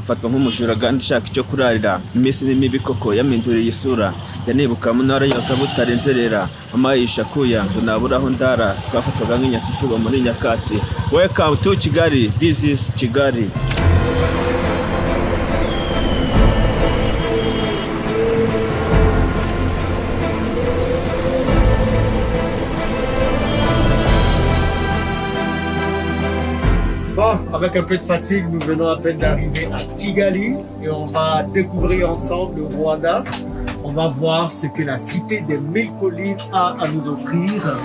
afatwa nk'umujura kandi ushaka icyo kurarira iminsi n'imibi koko yaminduriye isura yanibuka mu ntara yose abutarenserera amayisha kuya ngo nabura aho ndara twafatwaga nk'inyatsi tuba muri nyakatsi. Welcome to Kigali, this is Kigali. Bon, avec un peu de fatigue, nous venons à peine d'arriver à Kigali et on va découvrir ensemble le Rwanda. On va voir ce que la cité des 1000 collines a à nous offrir.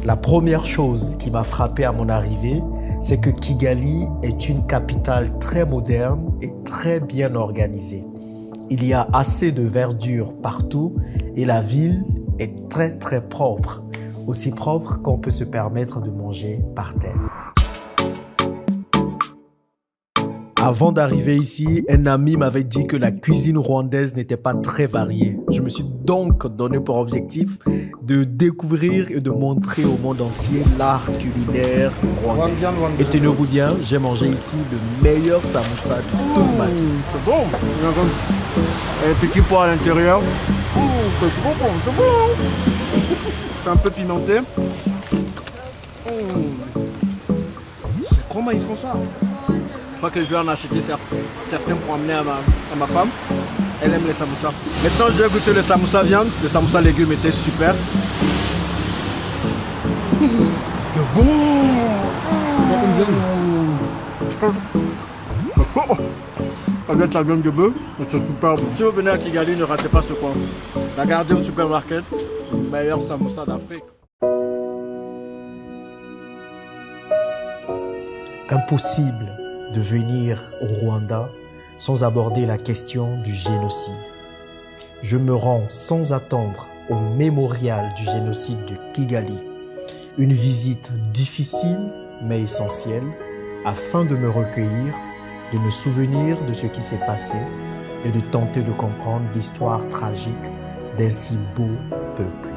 La première chose qui m'a frappé à mon arrivée, c'est que Kigali est une capitale très moderne et très bien organisée. Il y a assez de verdure partout et la ville est très très propre, aussi propre qu'on peut se permettre de manger par terre. Avant d'arriver ici, un ami m'avait dit que la cuisine rwandaise n'était pas très variée. Je me suis donc donné pour objectif de découvrir et de montrer au monde entier l'art culinaire rwandais. Et tenez-vous bien, j'ai mangé ici le meilleur samoussa de toute ma vie. C'est bon. Il y a comme un petit pois à l'intérieur. C'est bon, c'est bon. C'est un peu pimenté. Comment ils font ça? Je crois que je vais en acheter certains pour amener à ma femme. Elle aime les samoussas. Maintenant, je vais goûter le samoussa viande. Le samoussa légumes était super. C'est bon. Ça doit être la viande de bœuf, mais c'est super bon. Si vous venez à Kigali, ne ratez pas ce coin. La Garden Supermarket, le meilleur samoussa d'Afrique. Impossible de venir au Rwanda sans aborder la question du génocide. Je me rends sans attendre au mémorial du génocide de Kigali. Une visite difficile mais essentielle afin de me recueillir, de me souvenir de ce qui s'est passé et de tenter de comprendre l'histoire tragique d'un si beau peuple.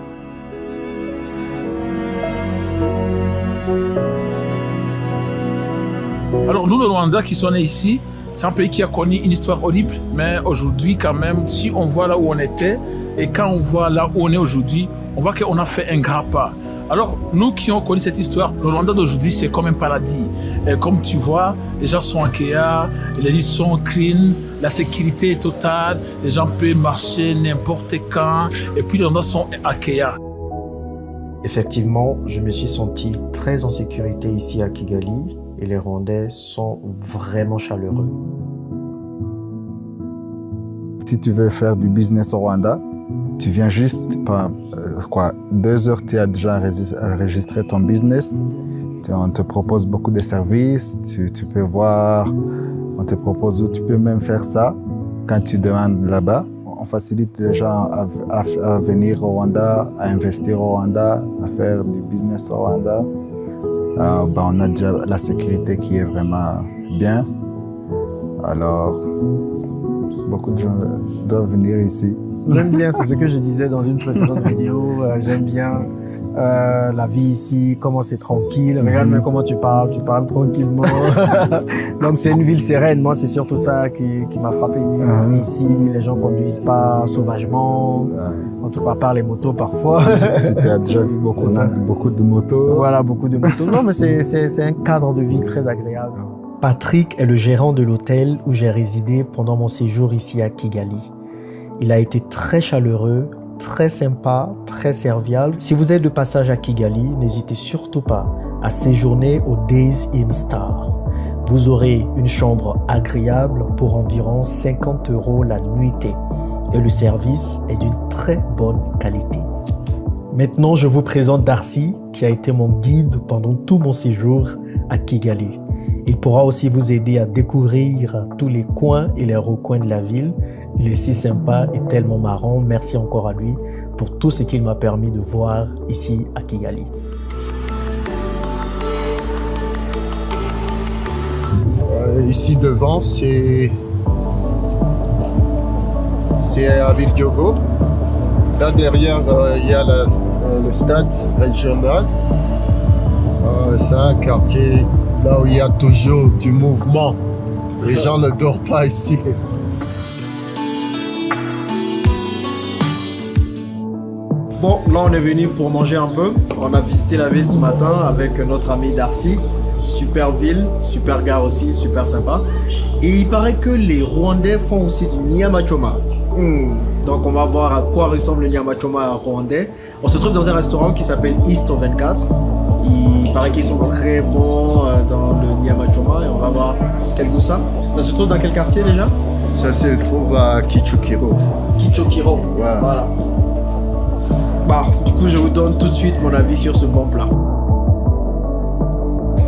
Alors nous, le Rwanda qui sont nés ici, c'est un pays qui a connu une histoire horrible, mais aujourd'hui quand même, si on voit là où on était et quand on voit là où on est aujourd'hui, on voit qu'on a fait un grand pas. Alors nous qui ont connu cette histoire, le Rwanda d'aujourd'hui c'est comme un paradis. Et comme tu vois, les gens sont en Kea, les lits sont clean, la sécurité est totale, les gens peuvent marcher n'importe quand, et puis les Rwandais sont à Kea. Effectivement, je me suis senti très en sécurité ici à Kigali. Et les Rwandais sont vraiment chaleureux. Si tu veux faire du business au Rwanda, tu viens juste, 2 heures, tu as déjà enregistré ton business. On te propose beaucoup de services, tu peux voir, on te propose où tu peux même faire ça quand tu demandes là-bas. On facilite les gens à venir au Rwanda, à investir au Rwanda, à faire du business au Rwanda. On a déjà la sécurité qui est vraiment bien. Alors, beaucoup de gens doivent venir ici. J'aime bien, c'est ce que je disais dans une précédente vidéo. J'aime bien la vie ici, comment c'est tranquille. Regarde-moi comment tu parles tranquillement. Donc c'est une ville sereine. Moi, c'est surtout ça qui m'a frappé. Ici, les gens conduisent pas sauvagement. En tout cas, par les motos parfois. Tu as déjà vu beaucoup de motos. Voilà, beaucoup de motos. Non, mais c'est un cadre de vie très agréable. Patrick est le gérant de l'hôtel où j'ai résidé pendant mon séjour ici à Kigali. Il a été très chaleureux, très sympa, très serviable. Si vous êtes de passage à Kigali, n'hésitez surtout pas à séjourner au Days Inn Star. Vous aurez une chambre agréable pour environ 50 € la nuitée et le service est d'une très bonne qualité. Maintenant, je vous présente Darcy qui a été mon guide pendant tout mon séjour à Kigali. Il pourra aussi vous aider à découvrir tous les coins et les recoins de la ville. Il est si sympa et tellement marrant. Merci encore à lui pour tout ce qu'il m'a permis de voir ici à Kigali. Ici devant, c'est à Ville Diogo. Là derrière, il y a le stade régional. C'est un quartier là où il y a toujours du mouvement. Les gens ne dorment pas ici. Bon, là on est venu pour manger un peu. On a visité la ville ce matin avec notre ami Darcy. Super ville, super gare aussi, super sympa. Et il paraît que les Rwandais font aussi du nyama choma. Donc on va voir à quoi ressemble le nyama choma rwandais. On se trouve dans un restaurant qui s'appelle East 24. Il paraît qu'ils sont très bons dans le nyama choma et on va voir quel goût ça. Ça se trouve dans quel quartier déjà? Ça se trouve à Kichukiro. Kichukiro. Ouais. Voilà. Bah, du coup, je vous donne tout de suite mon avis sur ce bon plat.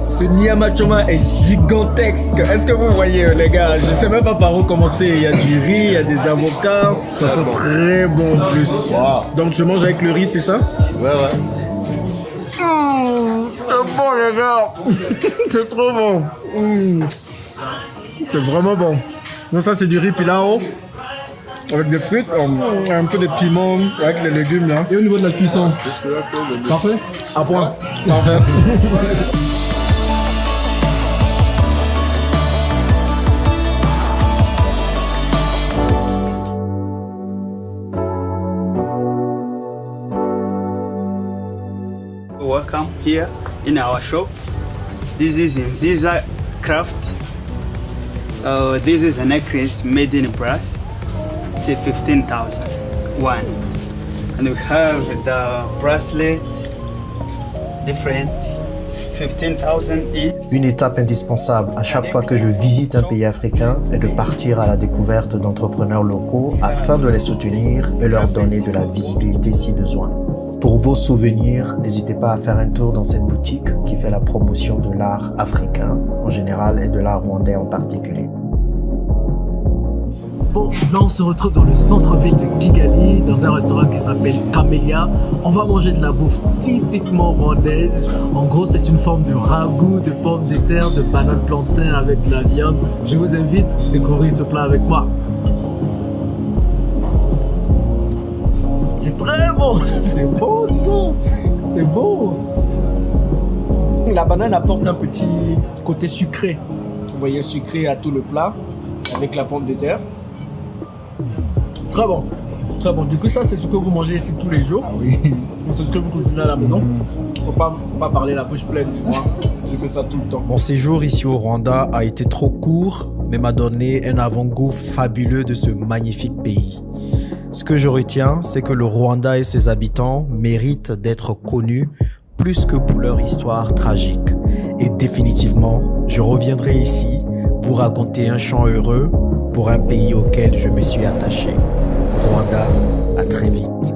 Ce nyama choma est gigantesque. Est-ce que vous voyez, les gars? Je sais même pas par où commencer. Il y a du riz, il y a des avocats. Ça sent très bon en plus. Wow. Donc, je mange avec le riz, c'est ça? Ouais. C'est bon, les gars. C'est trop bon. C'est vraiment bon. Donc, ça, c'est du riz pilao. Avec des frites, un peu de piment, avec les légumes là. Et au niveau de la cuisson? Parfait. À point. Parfait. Welcome here in our shop. This is Nziza Craft. This is a necklace made in brass. It's a 15,000 one. And we have the bracelet, different 15,000 each. Une étape indispensable à chaque fois que je visite un pays africain est de partir à la découverte d'entrepreneurs locaux afin de les soutenir et leur donner de la visibilité si besoin. Pour vos souvenirs, n'hésitez pas à faire un tour dans cette boutique qui fait la promotion de l'art africain en général et de l'art rwandais en particulier. Bon, là on se retrouve dans le centre-ville de Kigali, dans un restaurant qui s'appelle Camélia. On va manger de la bouffe typiquement rwandaise. En gros, c'est une forme de ragoût de pommes de terre, de bananes plantains avec de la viande. Je vous invite à découvrir ce plat avec moi. C'est très bon. C'est bon, disons. C'est bon. La banane apporte un petit côté sucré. Vous voyez, sucré à tout le plat avec la pomme de terre. Très bon. Très bon. Du coup, ça, c'est ce que vous mangez ici tous les jours. Ah oui. C'est ce que vous cuisinez à la maison. Faut pas parler la bouche pleine. Moi, je fais ça tout le temps. Mon séjour ici au Rwanda a été trop court, mais m'a donné un avant-goût fabuleux de ce magnifique pays. Ce que je retiens, c'est que le Rwanda et ses habitants méritent d'être connus plus que pour leur histoire tragique. Et définitivement, je reviendrai ici pour raconter un chant heureux pour un pays auquel je me suis attaché. Rwanda, à très vite.